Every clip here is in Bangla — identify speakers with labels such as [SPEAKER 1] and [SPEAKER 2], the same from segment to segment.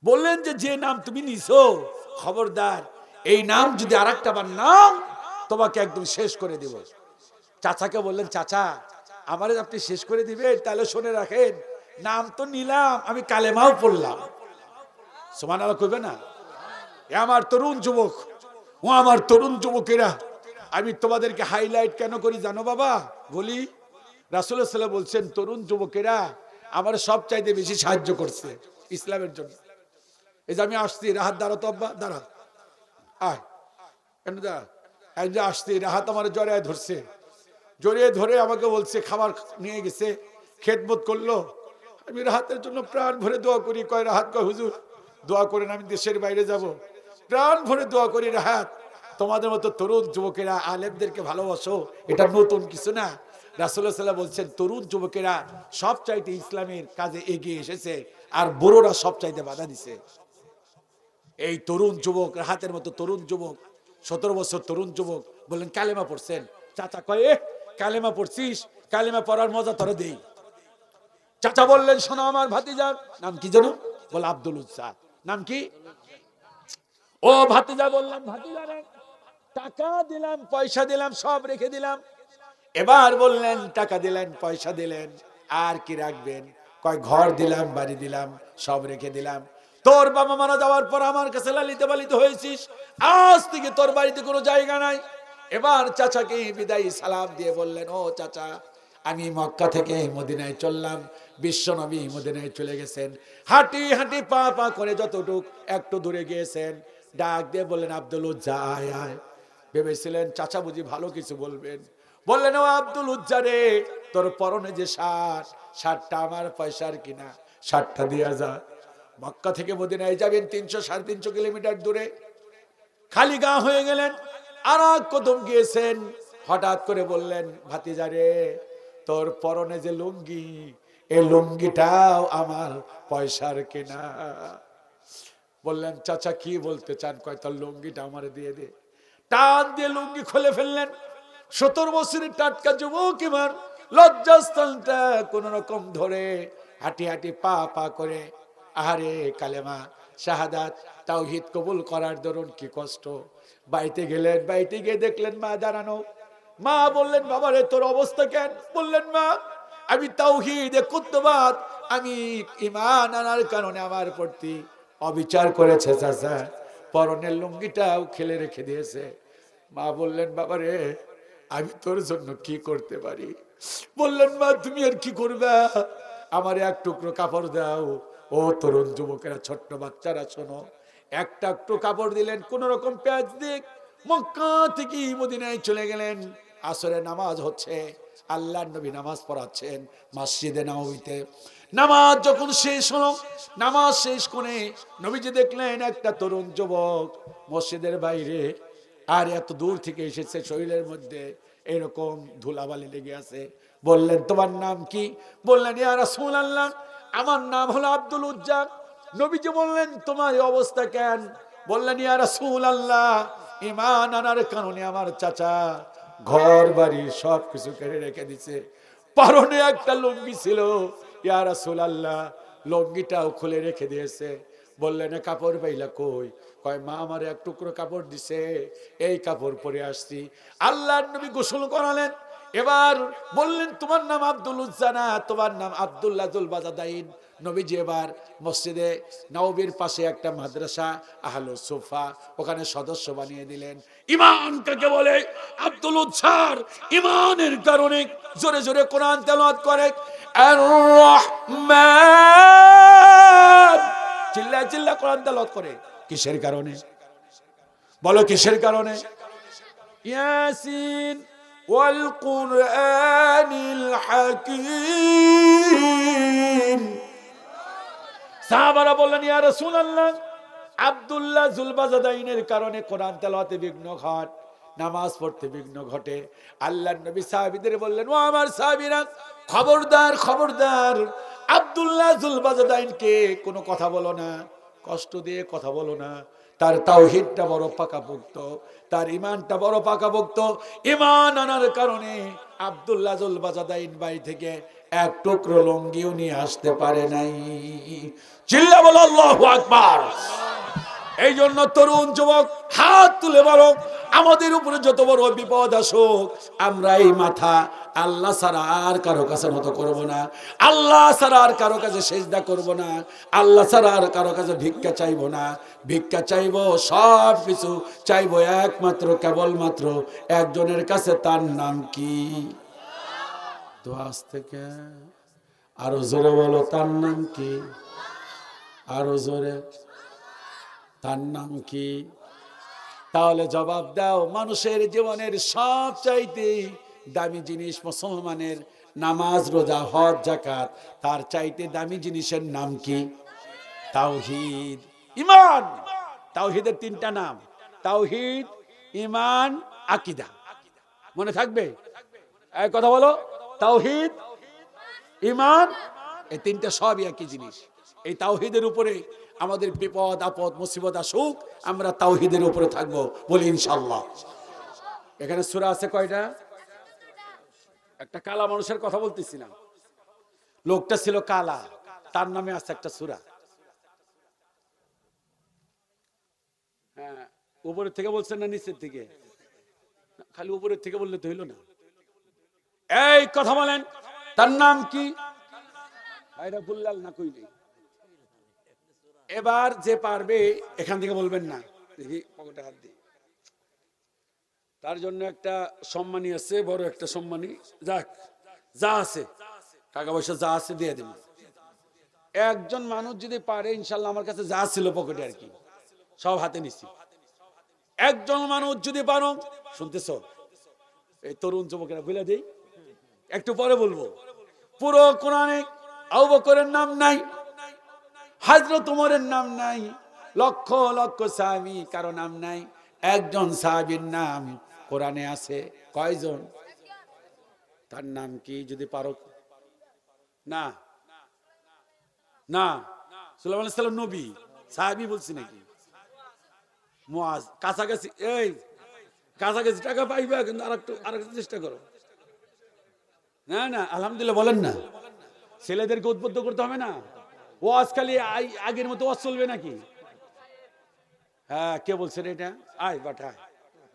[SPEAKER 1] বললেন যে যে নাম তুমি নিছো খবরদার এই নাম যদি আরেকটা বার নাম তোমাকে একদম শেষ করে দিব। চাচাকে বললেন, চাচা আমারে আপনি শেষ করে দিবেন, তাহলে শুনে রাখেন নাম তো নিলাম, আমি কালেমাও পড়লাম। সুবহানাল্লাহ কইবে না? এ আমার তরুণ যুবক, ও আমার তরুণ যুবকেরা, আমি তোমাদেরকে হাইলাইট কেন করি জানো বাবা? বলি, রাসূলুল্লাহ সাল্লাল্লাহু আলাইহি ওয়াসাল্লাম বলছেন তরুণ যুবকেরা আমার সব চাইতে বেশি সাহায্য করছে ইসলামের জন্য। এই যে আমি আসছি, রাহাত দাঁড়া তো আব্বা, দাঁড়া, আয় কেন দাঁড়া, এই যে আসছি, রাহাত আমার জড়ায় ধরছে, জড়িয়ে ধরে আমাকে বলছে, খাবার নিয়ে গেছে, খেদমত করলো। আমি রাহাতের জন্য প্রাণ ভরে দোয়া করি। কয় রাহাত, কয় হুজুর দোয়া করেন, আমি দেশের বাইরে যাব, প্রাণ ভরে দোয়া করি। রাহাত, তোমাদের মতো তরুণ যুবকেরা আলেমদেরকে ভালোবাসো, এটা নতুন কিছু না। রাসূলুল্লাহ সাল্লাল্লাহু আলাইহি ওয়াসাল্লাম বলছেন তরুণ যুবকেরা সব চাইতে ইসলামের কাজে এগিয়ে এসেছে, আর বুড়োরা সব চাইতে বাধা দিছে। এই তরুণ যুবক, রাহাতের মতো তরুণ যুবক, 17 বছর তরুণ যুবক বললেন কালেমা পড়ছেন। চাচা কয়, কালেমা পড়ছিস, কালেমা পড়ার মজা তোরে দেই। চাচা বললেন, শোনো আমার ভাতিজা, নাম কি জানো? বলে আব্দুল উজ্জা। নাম কি? ও ভাতিজা। বললাম, ভাতিজা রে, টাকা দিলাম, পয়সা দিলাম, সব রেখে দিলাম। এবার বললেন, টাকা দিলেন, পয়সা দিলেন, আর কি রাখবেন? কয় ঘর দিলাম, বাড়ি দিলাম, সব রেখে দিলাম। তোর বাবা মারা যাওয়ার পর আমার কাছে লালিত পালিত হয়েছিস, আজ থেকে তোর বাড়িতে কোনো জায়গা নাই। এবার চাচাকে বিদায়ী সালাম দিয়ে বললেন, ও চাচা, আমি মক্কা থেকে মদিনায় চললাম, বিশ্বনবী মদিনায় চলে গেছেন, হাঁটি হাঁটি পা পা করে যতটুক একটু দূরে গিয়েছেন, ডাক দিয়ে বললেন, আব্দুল উজ্জা আয় আয়। ভেবেছিলেন চাচা বুঝি ভালো কিছু বলবেন। বললেন, ও আব্দুল উজ্জা রে, তোর পরনে যে শার্ট, শার্টটা আমার পয়সার কিনা, শার্টটা দিয়া যা। মক্কা থেকে মদিনায় যাবেন 300-350 কিলোমিটার দূরে, খালি গা হয়ে গেলেন, আর এক কদম গিয়েছেন। হঠাৎ করে বললেন, ভাতিজা রে, তোর পরনে যে লুঙ্গি, এই লুঙ্গিটাও আমার পয়সার কেনা। বললেন, চাচা কি বলতে চান? কয় তোর লুঙ্গিটা আমারে দিয়ে দে। টান দিয়ে লুঙ্গি খুলে ফেললেন। 17 বছরের টাটকা যুবক এবার লজ্জাস্থানটা কোন রকম ধরে হাঁটি হাঁটি পা পা করে, আহারে কালেমা শাহাদাত তাওহীদ কবুল করার দরুন কি কষ্ট। বাইতে গেলেন, বাইতে গিয়ে দেখলেন মা দাঁড়ানো। মা বললেন, বাবা রে, তোর অবস্থা কেন? বললেন, মা আমি তাওহীদ কুতুবাত, আমি ঈমান আনার কারণে আমার প্রতি অবিচার করেছে চাচা, পরনের লুঙ্গিটাও খেলে রেখে দিয়েছে। মা বললেন, বাবা রে, আমি তোর জন্য কি করতে পারি? বললেন, মা তুমি আর কি করবে, আমার এক টুকরো কাপড় দাও। ও তরুণ যুবকেরা, ছোট্ট বাচ্চারা, শোনো, একটা একটু কাপড় দিলেন, কোন রকম পেঁয়াজ দিক মক্কা থেকে মদিনায় চলে গেলেন। আসরে নামাজ হচ্ছে, আল্লাহর নবী নামাজ পড়াচ্ছেন মসজিদে নববীতে। নামাজ যখন শেষ হলো, নামাজ শেষ করে নবীজি দেখলেন একটা তরুণ যুবক মসজিদের বাইরে, আর এত দূর থেকে এসেছে, শরীরের মধ্যে এরকম ধুলাবালি লেগে আছে। বললেন, তোমার নাম কি? বললেন, ইয়া রাসূলুল্লাহ, আমার নাম হলো আব্দুল উজ্জা। নবীজি বললেন, তোমার এই অবস্থা কেন? বললেন, ইয়া রাসূলুল্লাহ, ঈমান আনার কারণে আমার চাচা ঘর বাড়ি সব কিছু কেড়ে রেখে দিছে, পরনে একটা লুঙ্গি ছিল, ইয়া রাসূলুল্লাহ লুঙ্গিটাও খুলে রেখে দিয়েছে। বললেন, কাপড় পাইলা কই? কয়, মা আমার এক টুকরো কাপড় দিছে, এই কাপড় পরে আসছি। আল্লাহর নবী গোসল করালেন। এবার বললেন, তোমার নাম আব্দুল উজ্জা না, তোমার নাম আব্দুল্লাহ যুল বাজাদাইন। নবীজি এবার মসজিদে নববীর পাশে একটা মাদ্রাসা আহলুস সুফা, ওখানে সদস্য বানিয়ে দিলেন। ঈমান কাকে বলে? আব্দুল উজ্জার ঈমানের কারণে জোরে জোরে কোরআন তেলাওয়াত করে, আর রহমান, চিল্লা চিল্লা কোরআন তেলাওয়াত করে। কিসের কারণে বলো, কিসের কারণে? ইয়াসিন ওয়াল কুরআনিল হাকীম। সাহাবারা বললেন, ইয়া রাসূলুল্লাহ, আব্দুল্লাহ যুল বাজাদাইনের কারণে কোরআন তেলাওয়াতে বিঘ্ন ঘটে, নামাজ পড়তে বিঘ্ন ঘটে। আল্লাহর নবী সাহাবীদের বললেন, ও আমার সাহাবীরা, খবরদার খবরদার, আব্দুল্লাহ যুল বাজাদাইনকে কোনো কথা বলো না, কষ্ট দিয়ে কথা বলো না। তার তাওহীদটা বড় পাকাপোক্ত, তার ঈমানটা বড় পাকাপোক্ত। ঈমান আনার কারণে আব্দুল্লাহ জুলবাজাদাইন বাড়ি থেকে এক টুকরো লুঙ্গিও নিয়ে আসতে পারে নাই। চিল্লা বলো আল্লাহু আকবার। এই জন্য তরুণ যুবক হাত তুলে বলো, আমাদের উপরে যত বড় বিপদ আসুক, আমরা এই মাথা আল্লাহ ছাড়া আর কারো কাছে নত করব না, আল্লাহ ছাড়া আর কারো কাছে সেজদা করব না, আল্লাহ ছাড়া আর কারো কাছে ভিক্ষা চাইবো না। ভিক্ষা চাইবো, সব কিছু চাইবো একমাত্র কেবলমাত্র একজনের কাছে। তার নাম কি? তো আজ থেকে আরো জোরে বলো, তার নাম কি? আরো জোরে, তার নাম কি? তাহলে জবাব দাও, মানুষের জীবনের সব চাইতে দামি জিনিস মুসলমানের নামাজ, রোজা, হজ, যাকাত, তার চাইতে দামি জিনিসের নাম কি? তাওহীদ, ঈমান। তাওহীদের তিনটা নাম, তাওহীদ, ঈমান, আকীদা। মনে থাকবে? এই কথা বলো, তাওহীদ, ঈমান, এই তিনটা সবই একই জিনিস। এই তাওহীদের উপরে আমাদের বিপদ আপদ মুসিবত আসুক, আমরা তাওহীদের উপরে থাকবো, বলি ইনশাআল্লাহ। এখানে সূরা আছে কয়টা? একটা কালা মানুষের কথা বলতেছি না, লোকটা ছিল কালা, তার নামে আছে একটা সূরা। হ্যাঁ, উপরের থেকে বলছেন না নিচের থেকে? খালি উপরের থেকে বললে তো হইল না। এই কথা বলেন, তার নাম কি? ভাইরা বুল্লাল না কইলে। এবার যে পারবে এখান থেকে বলবেন না, দেখি পকেটে হাত দিই। তার জন্য একটা সম্মানী আছে, বড় একটা সম্মানী। যাক, যা আছে টাকা পয়সা যা আছে দিয়ে দেব। একজন মানুষ যদি পারে, ইনশাল্লাহ আমার কাছে যা ছিল পকেটে আর কি সব হাতে নিছি। একজন মানুষ যদি পারো, শুনতেছ এই তরুণ যুবকেরা বলে দেই, একটু পরে বলবো। পুরো কোরআনে আবু বকরের নাম নাই, হযরত ওমরের নাম নাই, লক্ষ লক্ষ সাহাবী কারো নাম নাই, একজন সাহাবীর নাম কোরআনে আছে। কয়জন? তার নাম কি? যদি পারো। না না, সুলাইমান আলাইহিস সালাম নবী, সাহাবী বলছি নাকি? মুআজ। কাছাকাছি, এই কাছাকাছি টাকা পাইবা, কিন্তু আরেকটু চেষ্টা করো। না না, আলহামদুলিল্লাহ বলেন না। ছেলেদেরকে উদ্বুদ্ধ করতে হবে না। ওয়াজ খালি আগের মতো ওয়াজ চলবে নাকি? হ্যাঁ, কে বলছেন এটা? আয় বাটা।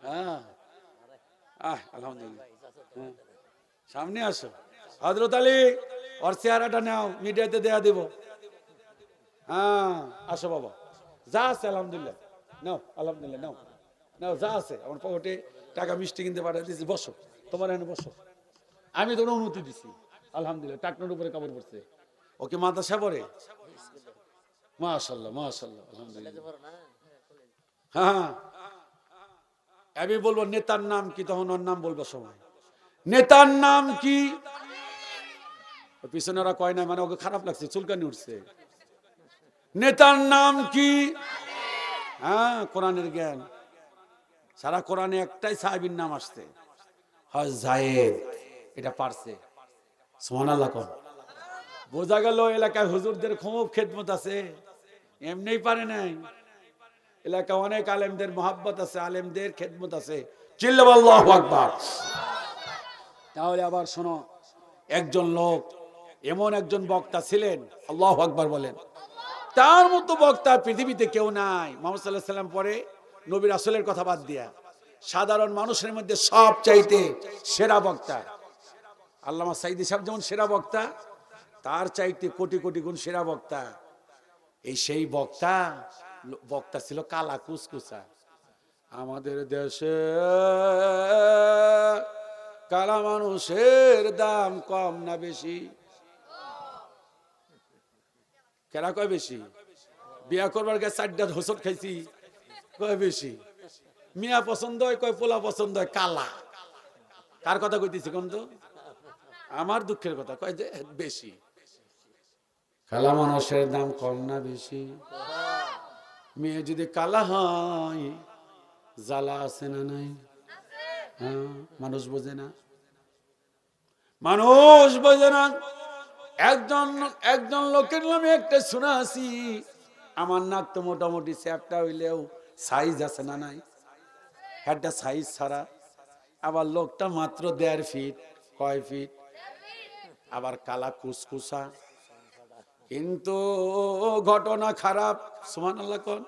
[SPEAKER 1] হ্যাঁ, আলহামদুলিল্লাহ। হ্যাঁ, সামনে আসো। হযরত আলী, ওর চেহারাটা নাও, মিডিয়াতে দেয়া দেব। হ্যাঁ, আসো বাবা, যা আছে আলহামদুলিল্লাহ নাও, আলহামদুলিল্লাহ নাও নাও, যা আছে আমার পকেটে টাকা মিষ্টি কিনতে পাঠিয়ে দিয়েছি। বসো, তোমার এখানে বসো। আমি তো অনুমতি দিছি, আলহামদুলিল্লাহ। টাকনোর উপরে কাপড় পড়ছে। ওকে মাদ্রাসা পড়ে? মাশাআল্লাহ মাশাআল্লাহ, আলহামদুলিল্লাহ। হ্যাঁ, আমি বলবো নেতার নাম কি, তখন ওর নাম বলবো সময়। নেতার নাম কি? পিছনে ওরা কয় না, মানে ওকে খারাপ লাগছে, চুলকানি উঠছে। নেতার নাম কি? হ্যাঁ, কোরআনের জ্ঞান সারা কোরআনে একটাই সাহাবীর নাম আসছে, হযরত যায়েদ। এটা পারছে, সুবহানাল্লাহ কোন। বোঝা গেল এলাকায় হুজুরদের খুব খেদমত আছে, এমনিই পারে নাই। এলাকায় অনেক আলেমদের মহব্বত আছে, আলেমদের খেদমত আছে। চিল্লাল্লাহু আল্লাহু আকবার। তাহলে আবার শোনো, একজন লোক, এমন একজন বক্তা ছিলেন, আল্লাহু আকবার বলেন, তার মতো বক্তা পৃথিবীতে কেউ নাই। মুহাম্মদ সাল্লাল্লাহু আলাইহি ওয়াসাল্লাম পরে নবী রাসূলের কথা বাদ দিয়া সাধারণ মানুষের মধ্যে সব চাইতে সেরা বক্তা আল্লামা সাঈদী সাহেব যেমন সেরা বক্তা, তার চাইতে কোটি কোটি গুণ সেরা বক্তা এই সেই বক্তা। বক্তা ছিল কালা কুচকুচা। আমাদের দেশে কালা মানুষের দাম কম না বেশি? কেরা কয় বেশি? বিয়া করবার গেছে 4টা হোসট খাইছি, কয় বেশি? মিয়া পছন্দ হয়, কয় পোলা পছন্দ হয় কালা। কার কথা কইতেছি কোন তো? আমার দুঃখের কথা, কয় যে বেশি। কালা মানুষের দাম কম না বেশি? মেয়ে যদি কালা হয় জ্বালা আছে না নাই? হ্যাঁ, মানুষ বোঝে না, মানুষ বোঝে না। একজন একজন লোকের নামে একটা শুনাছি, আমার নাক তো মোটামুটি চ্যাপটা হইলেও সাইজ আছে না নাই? একটা সাইজ ছাড়া। আবার লোকটা মাত্র 1.5 ফিট, কয় ফিট, আবার কালা কুসকুসা, কিন্তু ঘটনা খারাপ। সুবহানাল্লাহ কোন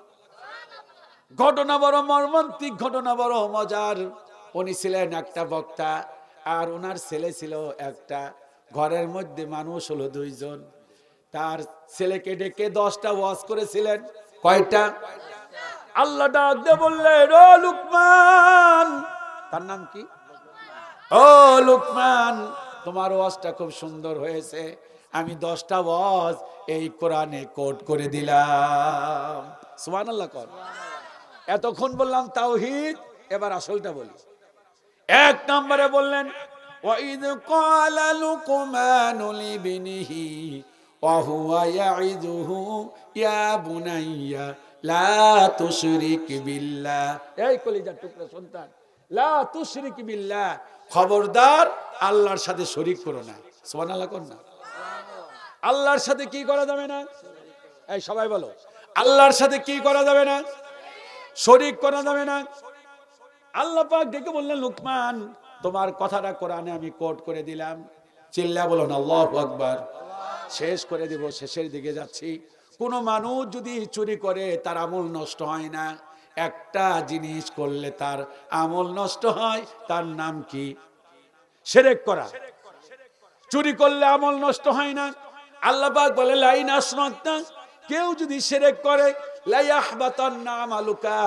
[SPEAKER 1] ঘটনা বড় মর্মান্তিক, ঘটনা বড় মজার। উনি ছিলেন একটা বক্তা, আর ওনার ছেলে ছিল একটা। ঘরের মধ্যে মানুষ হলো 2 জন। তার ছেলেকে ডেকে 10টা ওয়াজ করেছিলেন। কয়টা? আল্লাহ ডাক দিয়ে বললেন, ও লুকমান, তার নাম কি? ও লুকমান, তোমার ওয়াজটা খুব সুন্দর হয়েছে, আমি 10টা ওয়াজ এই কোরআনে কোট করে দিলাম। সুবহানাল্লাহ কোন। এতক্ষণ বললাম তাওহীদ, এবার আসলটা বলি। 1 নম্বরে বললেন, ওয়াইদ ক্বালা লুকমানু লিবনিহি ওয়া হুয়া ইয়াইযুহু ইয়া বুনাইয়া লা তুশরিক বিল্লাহ। এই কলিজার টুকরা সন্তান, লা তুশরিক বিল্লাহ, খবরদার আল্লাহর সাথে শরীক করো না। সুবহানাল্লাহ কোন না। আল্লাহর সাথে কি করা যাবে না? এই সবাই বলো, আল্লাহর সাথে কি করা যাবে না? শরীক করা যাবে না। আল্লাহ পাক ডেকে বললেন, লুকমান, তোমার কথাটা কোরআনে আমি কোট করে দিলাম। চিল্লা বলুন আল্লাহু আকবার। শেষ করে দেব, শেষের দিকে যাচ্ছি। কোন মানুষ যদি চুরি করে তার আমল নষ্ট হয় না, একটা জিনিস করলে তার আমল নষ্ট হয়, তার নাম কি? শিরক করা। চুরি করলে আমল নষ্ট হয় না। আল্লাহ পাক বলে, লাইন আশরাকতা, কেউ যদি শিরক করে, লা ইয়াহবাতান্না আমালুকা,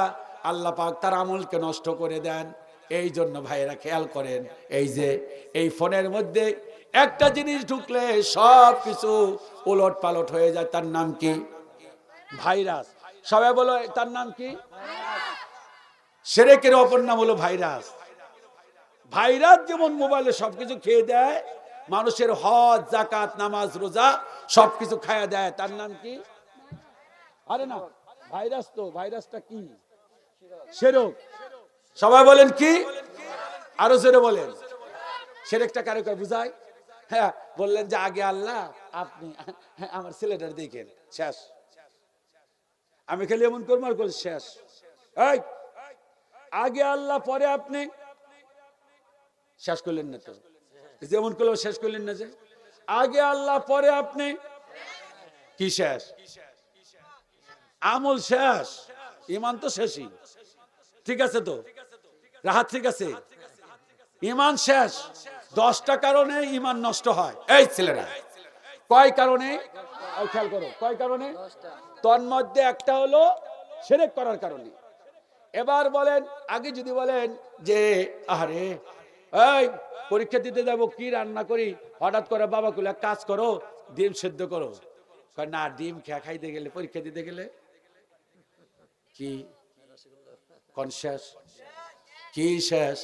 [SPEAKER 1] আল্লাহ পাক তার আমলকে নষ্ট করে দেন। এই জন্য ভাইরা খেয়াল করেন, এই যে এই ফোনের মধ্যে একটা জিনিস ঢুকলে সব কিছু উলট পালট হয়ে যায়, তার নাম কি? ভাইরাস। সবাই বলো, তার নাম কি? শিরকের অপর নাম হলো ভাইরাস। ভাইরাস যেমন মোবাইলে সবকিছু খেয়ে দেয়, মানুষের হজ, যাকাত, নামাজ, রোজা সবকিছু খাইয়া দেয়, তার নাম কি? আরে না, ভাইরাস তো, ভাইরাসটা কি? শিরক। সবাই বলেন কি? আরো জোরে বলেন। শিরকটা কারে কয় বুঝায়? হ্যাঁ, বললেন যে আগে আল্লাহ, আপনি আমার ছেলেটার দেখেন, শেষ। আমি খালি এমন করবো আর বল শেষ। এই, আগে আল্লাহ পরে আপনি, শেষ করলেন না তো? যেমন করলেও শেষ করলেন না যে আগে আল্লাহ পরে আপনি, কি শেষ? আমল শেষ, ইমান তো শেষই। ঠিক আছে তো, রাহাত ঠিক আছে, ইমান শেষ। 10টা কারণে ইমান নষ্ট হয়। এই ছেলেরা, কয় কারণে? খেয়াল করো, কয় কারণে? তন্মধ্যে একটা হলো শিরক করার কারণে। এবার বলেন, আগে যদি বলেন যে আরে এই পরীক্ষা দিতে যাবো, কি রান্না করি, হঠাৎ করে বাবা কইলা কাজ করো, ডিম সেদ্ধ করো। না, ডিম খাইতে গেলে, পরীক্ষা দিতে গেলে কি কনশাস, কি শেষ?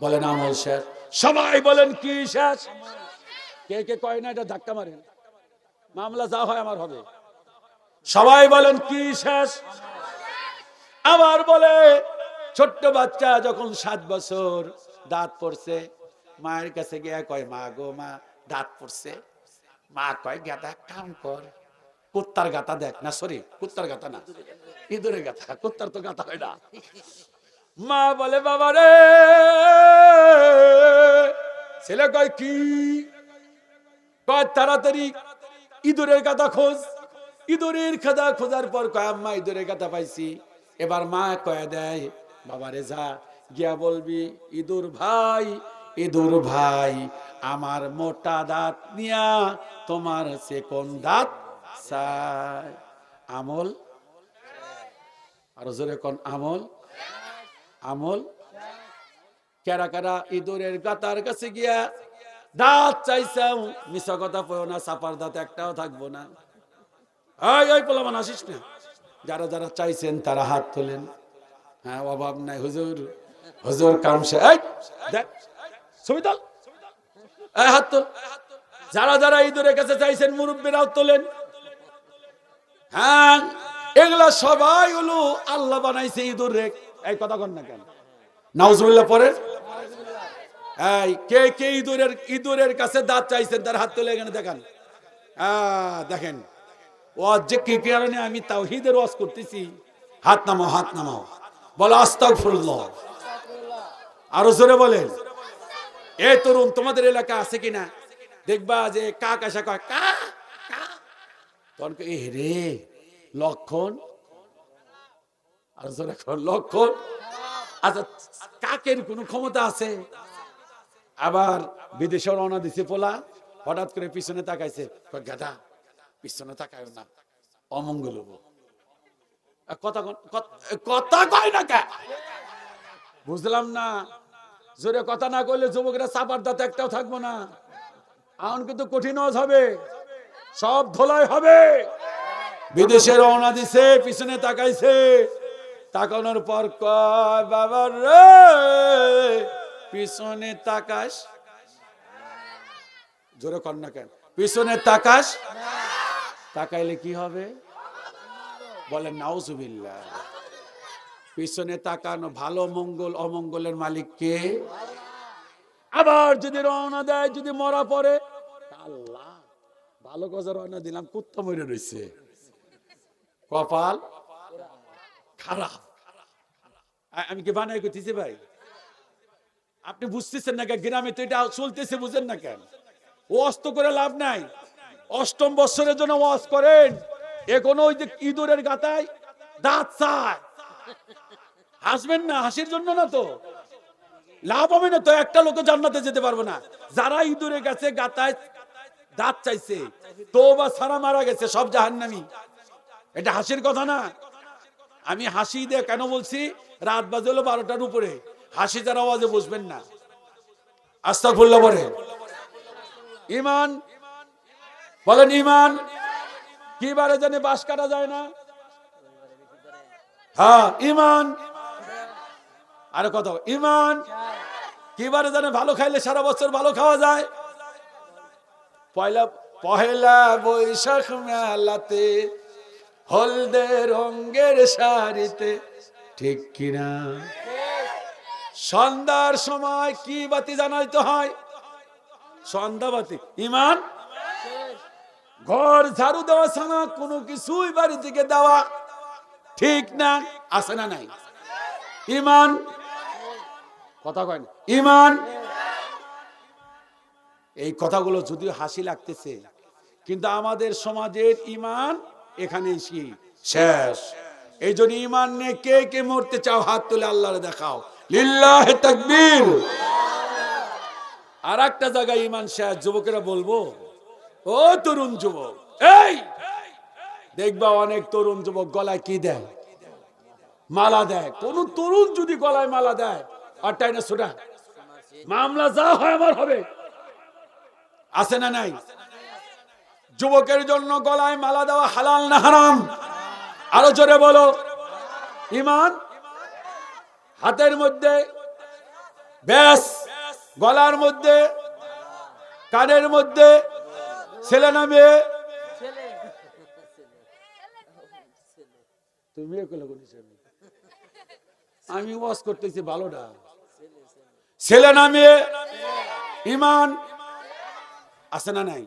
[SPEAKER 1] বলেন আমল শেষ। সবাই বলেন কি শেষ? কে কে কয় না এটা ধাক্কা মারেন, মামলা যা হয় আমার হবে। সবাই বলেন কি শেষ? আবার বলে, ছোট্ট বাচ্চা যখন 7 বছর দাঁত পড়ছে, মায়ের কাছে গিয়ে কয়, মা গো মা, দাঁত পড়ছে। মা কয়, গাদা কাম কর, কুত্তার গাতা দেখ। না সরি, কুত্তার গাতা না, ইঁদুরের গাতা, কুত্তার তো গাতা হয় না। মা বলে, বাবা রে, ছেলে কয় কি? কয় তাড়াতাড়ি ইঁদুরের গাতা খোঁজ। ইঁদুরের খাদা খোঁজার পর কয়, আম্মা ইঁদুরের গাতা পাইছি। এবার মা কয়ে দেয়, বাবারে যা গিয়া বলবি, ইঁদুর ভাই, ইঁদুর ভাই, আমার মোটা দাঁত নিয়া তোমার চিকন দাঁত চাই। আমল, আর জোরে কোন আমল? আমল। কারা কারা ইঁদুরের গাতার কাছে গিয়া দাঁত চাইছাও? মিছা কথা পড়ো না, চাপার দাঁত একটাও থাকবো না। ওই পোলামান আসিস না। যারা যারা চাইছেন তারা হাত তোলেন। হ্যাঁ, অভাব নাই হুজুর, হুজুর কামসে। এই দেখ ছবি তোল, এই হাত তোল। যারা যারা ইঁদুরের কাছে চাইছেন মুরব্বীরাও তোলেন। হ্যাঁ, এগুলা সবাই হলো আল্লাহ বানাইছে ইঁদুর রে। এই কথা কন না কেন? নাউজুবিল্লাহ পরে। এই কে কে ইঁদুরের কাছে দাঁত চাইছেন তার হাত তোলে এখানে দেখান। দেখেন, ওয়াজ যে কি কারণে আমি তাওহীদের ওয়াজ করতেছি। হাত নামাও, হাত নামাও, বলো আস্তাগফিরুল্লাহ। আরো জোরে বলেন। এ তরুণ, তোমাদের এলাকা আছে কিনা? দেখবা যে কাক আসা কয় কা কা, তখন এ রে লক্ষণ, আর লক্ষণ। আচ্ছা, কাকের কোন ক্ষমতা আছে? আবার বিদেশে রওনা দিছে পোলা, হঠাৎ করে পিছনে তাকাইছে, গাধা পিছনে তাকায় না, অমঙ্গল হবো। কথা কয় না কে? বুঝলাম না। জোরে কথা না কইলে যুবকরা চাপার দাঁত একটাও থাকবো না। এখন কিন্তু কঠিন হবে, সব ধোলাই হবে। বিদেশে রওনা দিছে, পিছনে তাকাইছে, তাকানোর পর কয় বাবা রে পিছনে তাকাস। জোরে কর না কেন? পিছনে তাকাস, তাকাইলে কি হবে? বলেন নাউজুবিল্লাহ। পিছনে তাকানো ভালো, মঙ্গল অমঙ্গলের মালিক কে? আবার যদি রওনা দেয়, যদি মরা পড়ে, আল্লাহ ভালো কথা রওনা দিলাম, কুত্তা মরে রয়েছে, কপাল খারাপ। আমি কি বানাই করতেছি ভাই? আপনি বুঝতেছেন না কেন? গ্রামে তো এটা চলতেছে, বুঝেন না কেন? ওয়াজ তো করে লাভ নাই। অষ্টম বৎসরের জন্য ওয়াজ করেন, এখন ওই যে ইঁদুরের গাতায় দাঁত চায়, হাসবেন না, হাসির জন্য না তো, লাভ হবে না তো, একটা লোক জান্নাতে যেতে পারবে না। যারা ইঁদুরের কাছে গাতায় দাঁত চাইছে, তওবা ছাড়া মারা গেছে, সব জাহান্নামী। এটা হাসির কথা না। আমি হাসি দিয়ে কেন বলছি? রাত বাজে হলো 12টার উপরে, হাসি যারা আওয়াজে বসবেন না। আস্তাগফিরুল্লাহ বলে ইমান, বলেন ইমান কি বারে জানে বাঁশ কাটা যায় না? হ্যাঁ ইমান। আরে কথা, ইমান কি বারে জানে ভালো খাইলে সারা বছর ভালো খাওয়া যায়? পহেলা বৈশাখ মেলাতে, হলদে রঙের শাড়িতে, ঠিক কিনা? সন্ধ্যার সময় কি বাতি জ্বালাইতে হয়? সন্ধ্যা বাতি। ইমান, ঘর ঝাড়ু দেওয়া ছাড়া কোনো কিছুই বাড়ি থেকে দেওয়া ঠিক না, আছে না নাই? ইমান, কথা কয় না, ইমান। এই কথাগুলো যদিও হাসি লাগতেছে, কিন্তু আমাদের সমাজের ইমান এখানেই শেষ। এই জন্য ইমান নিয়ে কে কে মরতে চাও হাত তুলে আল্লাহরে দেখাও, লিল্লাহি তাকবীর। আর একটা জায়গায় ইমান শেষ, যুবকেরা বলবো, ও তরুণ যুবক, এই দেখবা অনেক তরুণ যুবক গলায় কি দেয়? মালা দেয়। কোন তরুণ যদি গলায় মালা দেয়, আর তাই না সোটা মামলা যা হয় আমার হবে, আছে না নাই? যুবকের জন্য গলায় মালা দেওয়া হালাল না হারাম? আরো জোরে বলো। ইমান হাতের মধ্যে, ব্যাস, গলার মধ্যে, কানের মধ্যে, ছেলে না মেয়ে? তুমি আমি ওয়াজ করতেছি ভালোটা, ছেলে না মেয়ে? ইমান আছে না নাই?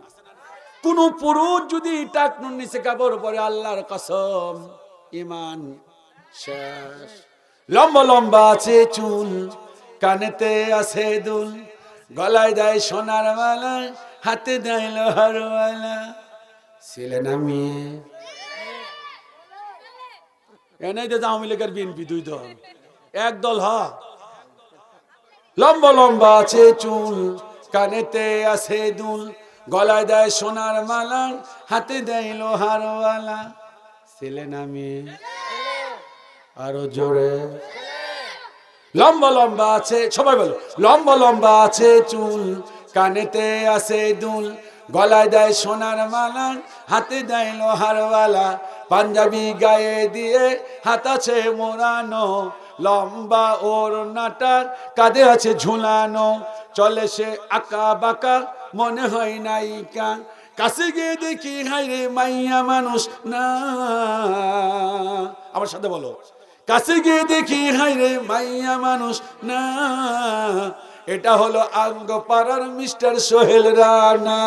[SPEAKER 1] কোন পুরুষ যদি টাকনুর নিচে কাপড় পরে, আল্লাহর কসম ইমান শেষ। লম্বা লম্বা আছে চুল, কানেতে আছে দুল, গলায় দেয় সোনার মালা, হাতে দেয় লোহার মালা, ছেলে না মেয়ে? এনেই তো আওয়ামী লীগের বিএনপি দুই দল, এক দল হ। লম্বা লম্বা আছে চুল, কানেতে আছে দুল, গলায় দেয় সোনার মালা, হাতে দেয় লোহার মালা, ছেলে না মেয়ে? আরো জোরে। লম্বা লম্বা আছে, সবাই বলো, লম্বা লম্বা আছে চুল, কানেতে আছে দুল, গলায় দেয় সোনার মালা, হাতে দেয় লোহার মালা, পাঞ্জাবি গায়ে দিয়ে হাত আছে মোড়ানো, লম্বা ওড়নাটার কাঁধে আছে ঝুলানো, চলে সে আঁকা বাঁকা, মনে হয় নায়িকা, কাছে গিয়ে দেখি হাই রে মাইয়া মানুষ না। আমার সাথে বলো, কাছে গিয়ে দেখি হাই রে মাইয়া মানুষ না। এটা হলো আঙ্গ পাড়ার মিস্টার সোহেল রানা।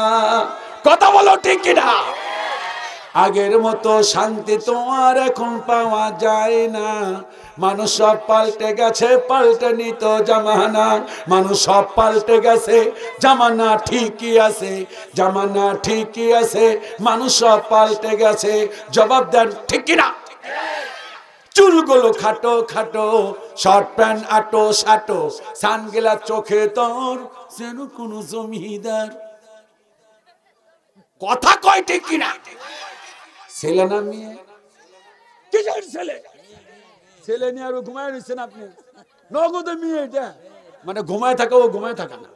[SPEAKER 1] কথা বলো ঠিক কিনা? আগের মতো শান্তি তোমার এখন পাওয়া যায় না। মানুষ সব পাল্টে গেছে, পাল্টেনি তো জামানা। মানুষ সব পাল্টে গেছে, জামানা ঠিকই আছে, জামানা ঠিকই আছে। মানুষ সব পাল্টে গেছে, জবাব দেন ঠিক কিনা? চুলগুলো খাটো খাটো, শর্ট প্যান্ট আটো সাটো, সানগ্লাস চোখে তোর যেন কোন জমিদার। কথা কয় ঠিক কিনা? ছেলে না মেয়ে? কিসের ছেলে? ছেলে নিয়ে আরো ঘুমায় রয়েছেন আপনি? নগদে মেয়ে এটা, মানে ঘুমায় থাকে, ও ঘুমায় থাকে না।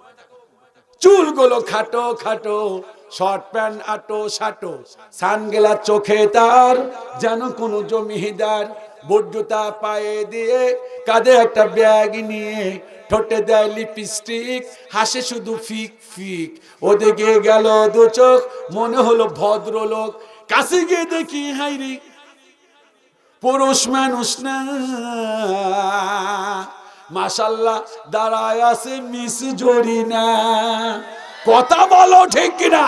[SPEAKER 1] চুলগুলো খাটো খাটো, শর্ট প্যান্ট আটো সাটো, সানগ্লাস চোখে তার যেন কোন জমিদার। বুট জুতা পায়ে দিয়ে, কাঁধে একটা ব্যাগ নিয়ে, ঠোঁটে দেয় লিপস্টিক, হাসে শুধু ফিক ফিক। ওদিকে গেল দু চোখ, মনে হলো ভদ্রলোক। কাছে গিয়ে দেখি হাইরি পুরুষ মানুষ না, মাশাআল্লাহ দাঁড়ায় আছে মিস জরিনা। কথা বলো ঠিক কিনা?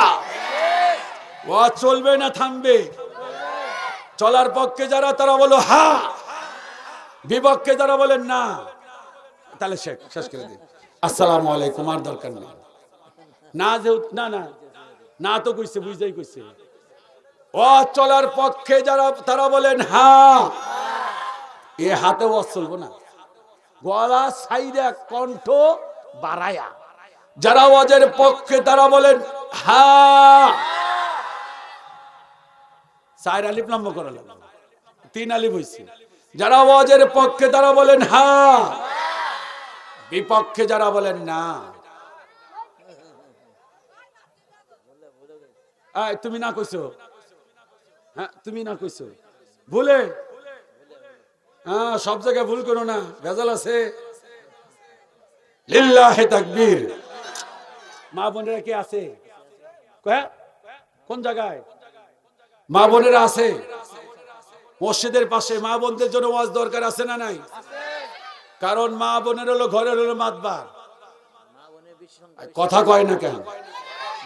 [SPEAKER 1] ও চলবে না থামবে? চলার পক্ষে যারা তারা বলো হা, বিপক্ষে যারা বলেন না, তাহলে শেষ করে দিন। আসসালামু আলাইকুম, আর দরকার নেই। না যেহেতু না না না তো কইছে, বুঝতেই কইছে। ও চলার পক্ষে যারা তারা বলেন হা, এ হাতে ও চলবো না, গলা সাইডে কণ্ঠ বাড়ায়া। যারা ওয়াজের পক্ষে তারা বলেন হা, চার আলিফ লম্ব করা লাগবে, 3 আলিফ হইছে। যারা ওয়াজের পক্ষে তারা বলেন হা, বিপক্ষে যারা বলেন না। তুমি না কইছো? হ্যাঁ তুমি না কইছো ভুলে? হ্যাঁ সব জায়গায় ভুল করো না, ভেজাল আছে। লিল্লাহি তাকবীর। মা বোনেরা কি আছে? কোন জায়গায় মা বোনেরা আছে? মসজিদের পাশে মা বোনদের জন্য ওয়াজ দরকার আছে না নাই? কারণ মা বোনের হলো ঘরের হলো মাতবার। কথা কয় না কেন?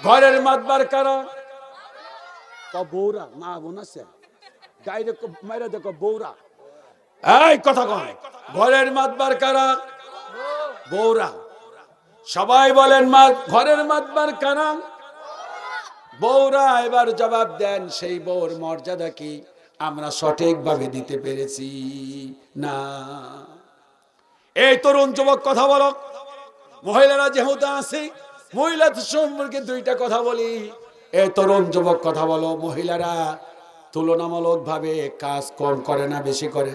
[SPEAKER 1] ঘরের মাতবার কারা? বৌরা। মা বোন আছে গাইরে মাইরা দেখো বৌরা। এই কথা কয়, ঘরের মাতবার কারা? বৌরা। সবাই বলেন মা ঘরের মাতবার কারা? বৌরা। এবার জবাব দেন সেই বউর মর্যাদা কি আমরা সঠিকভাবে দিতে পেরেছি না? এই তরুণ যুবক কথা বলো। মহিলারা যেহেতু আছে, মহিলা সম্পর্কে 2টা কথা বলি। এই তরুণ যুবক কথা বলো, মহিলারা তুলনামূলক ভাবে কাজ কম করে না বেশি করে?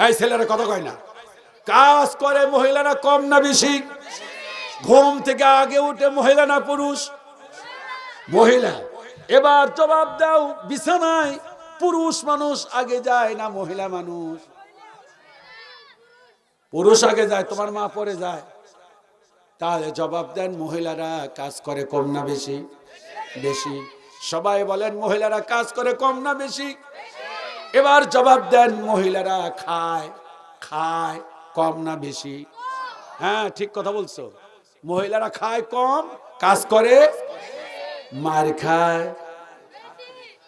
[SPEAKER 1] এই ছেলেরা কথা কয় না? কাজ করে মহিলারা কম না বেশি? ঘুম থেকে আগে উঠে মহিলা না পুরুষ? মহিলা। এবার জবাব দাও, বিছানায় পুরুষ মানুষ আগে যায় না মহিলা মানুষ? পুরুষ আগে যায়, তোমার মা পরে যায়। তাহলে জবাব দেন মহিলারা কাজ করে কম না বেশি? বেশি। সবাই বলেন মহিলারা কাজ করে কম না বেশি? এবার জবাব দেন মহিলারা খায় খায় কম না বেশি? হ্যাঁ ঠিক কথা বলছো। মহিলারা খায় কম, কাজ করে মার খায়।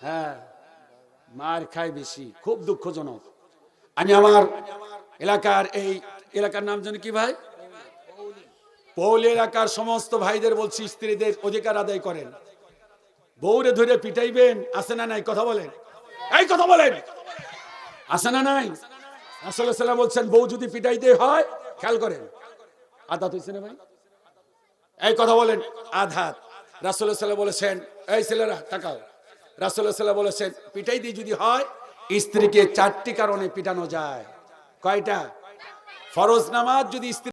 [SPEAKER 1] হ্যাঁ মার খায় বেশি। খুব দুঃখজনক। আমি আমার এলাকার, এই এলাকার নাম জানি কি ভাই? পৌল এলাকার সমস্ত ভাইদের বলছি, স্ত্রীদের অধিকার আদায় করেন। বউরে ধরে পিটাইবেন, আছে না নাই? কথা বলেন, এই কথা বলেন, আছে না নাই? রাসূলুল্লাহ সাল্লাল্লাহু আলাইহি ওয়াসাল্লাম বলছেন বউ যদি পিটাইতে হয়, খেয়াল করেন, আদাত হইছে না ভাই? এই কথা বলেন, আধাত। রাসূলুল্লাহ সাল্লাল্লাহু আলাইহি ওয়াসাল্লাম বলেছেন, এই ছেলেরা তাকাও, রাসূলুল্লাহ সাল্লাল্লাহু আলাইহি ওয়াসাল্লাম বলেছেন পিটাইতে যদি হয় স্ত্রীকে 4টি কারণে পিটানো যায়। কয়টা? ফরজ নামাজ যদি স্ত্রী